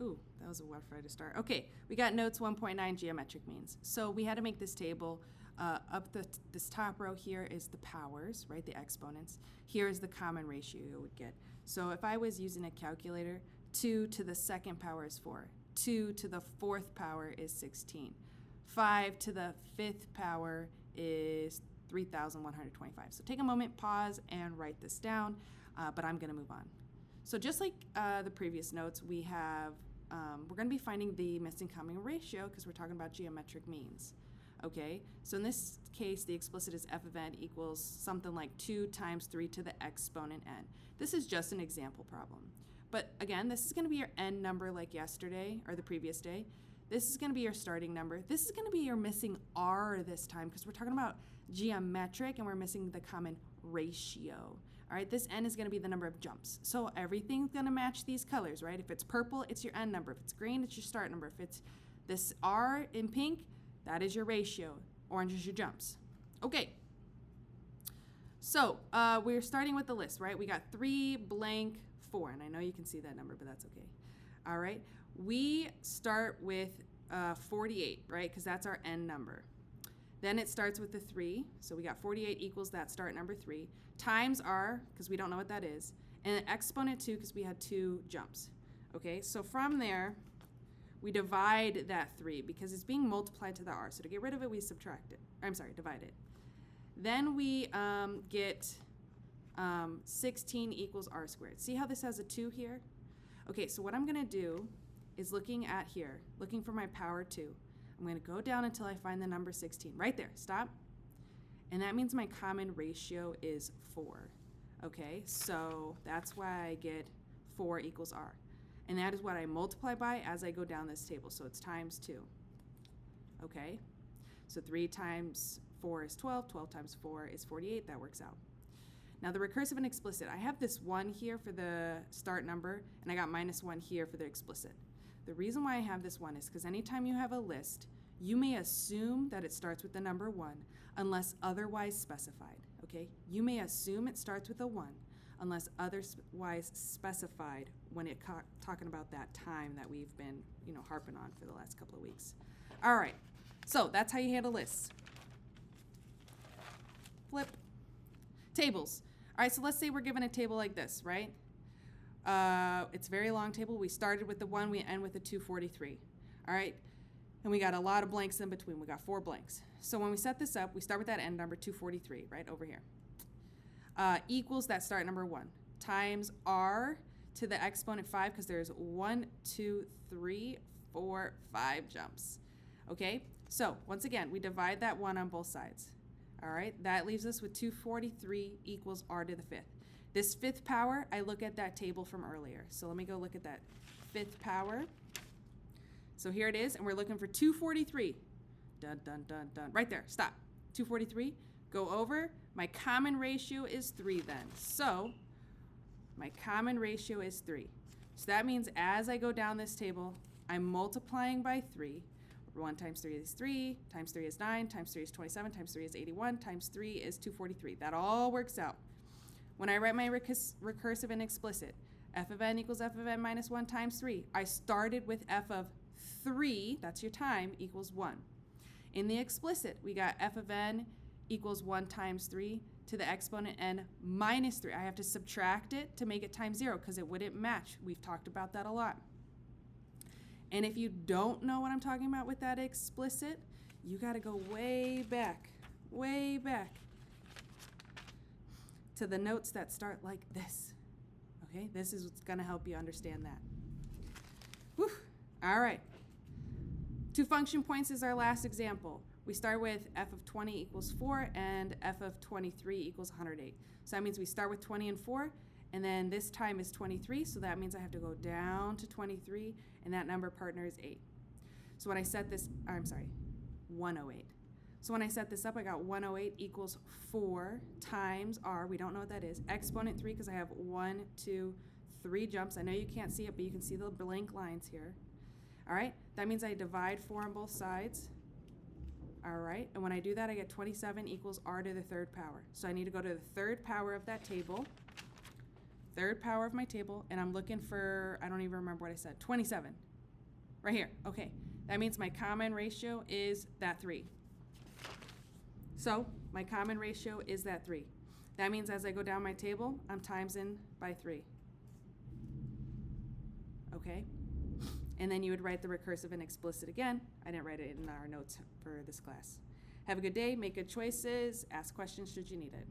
Ooh, that was a rough way to start. Okay, we got notes 1.9 geometric means. So we had to make this table. This top row here is the powers, right, the exponents. Here is the common ratio you would get. So if I was using a calculator, 2 to the second power is 4. 2 to the fourth power is 16. 5 to the fifth power is 3,125. So take a moment, pause, and write this down, but I'm going to move on. So just like the previous notes, we have, we're going to be finding the missing common ratio because we're talking about geometric means. Okay, so in this case, the explicit is f of n equals something like 2 times 3 to the exponent n. This is just an example problem. But again, this is going to be your n number like yesterday or the previous day. This is going to be your starting number. This is going to be your missing r this time because we're talking about geometric and we're missing the common ratio. All right, this n is going to be the number of jumps. So everything's going to match these colors, right? If it's purple, it's your n number. If it's green, it's your start number. If it's this r in pink, that is your ratio. Orange is your jumps. Okay. So we're starting with the list, right? We got 3 blank 4, and I know you can see that number, but that's okay. All right. We start with 48, right? Because that's our n number. Then it starts with the 3. So we got 48 equals that start number 3 times r, because we don't know what that is, and an exponent 2 because we had 2 jumps. Okay. So from there, we divide that 3 because it's being multiplied to the r. So to get rid of it, we subtract it. Divide it. Then we get 16 equals r squared. See how this has a 2 here? Okay, so what I'm going to do is looking for my power 2. I'm going to go down until I find the number 16. Right there, stop. And that means my common ratio is 4. Okay, so that's why I get 4 equals r. And that is what I multiply by as I go down this table. So it's times 2. Okay? So 3 times 4 is 12. 12 times 4 is 48. That works out. Now the recursive and explicit. I have this 1 here for the start number, and I got -1 here for the explicit. The reason why I have this 1 is because anytime you have a list, you may assume that it starts with the number 1 unless otherwise specified. Okay? You may assume it starts with a 1. Unless otherwise specified when it talking about that time that we've been, harping on for the last couple of weeks. All right, so that's how you handle lists. Flip. Tables. All right, so let's say we're given a table like this, right? It's a very long table. We started with the 1, we end with the 243. All right, and we got a lot of blanks in between. We got 4 blanks. So when we set this up, we start with that end number 243, right over here. Equals that start number 1 times r to the exponent 5 because there's 1, 2, 3, 4, 5 jumps. Okay, so once again, we divide that 1 on both sides. All right, that leaves us with 243 equals r to the 5th. This 5th power, I look at that table from earlier. So let me go look at that 5th power. So here it is, and we're looking for 243. Dun, dun, dun, dun. Right there, stop. 243. Go over. My common ratio is 3 then. So my common ratio is 3. So that means as I go down this table, I'm multiplying by 3. 1 times 3 is 3, times 3 is 9, times 3 is 27, times 3 is 81, times 3 is 243. That all works out. When I write my recursive and explicit, f of n equals f of n minus 1 times 3. I started with f of 3, that's your time, equals 1. In the explicit, we got f of n equals 1 times 3 to the exponent n minus 3. I have to subtract it to make it times 0 because it wouldn't match. We've talked about that a lot. And if you don't know what I'm talking about with that explicit, you got to go way back to the notes that start like this. Okay, this is what's going to help you understand that. Whew. All right. 2 function points is our last example. We start with f of 20 equals 4 and f of 23 equals 108. So that means we start with 20 and 4, and then this time is 23, so that means I have to go down to 23, and that number partner is 8. So when I set this, 108. So when I set this up, I got 108 equals 4 times r, we don't know what that is, exponent 3 because I have 1, 2, 3 jumps. I know you can't see it, but you can see the blank lines here. All right, that means I divide 4 on both sides. All right, and when I do that, I get 27 equals r to the 3rd power. So I need to go to the 3rd power of that table, 3rd power of my table, and I'm looking for, I don't even remember what I said, 27. Right here, okay. That means my common ratio is that 3. So my common ratio is that 3. That means as I go down my table, I'm timesing by 3. Okay? And then you would write the recursive and explicit again. I didn't write it in our notes for this class. Have a good day, make good choices, ask questions should you need it.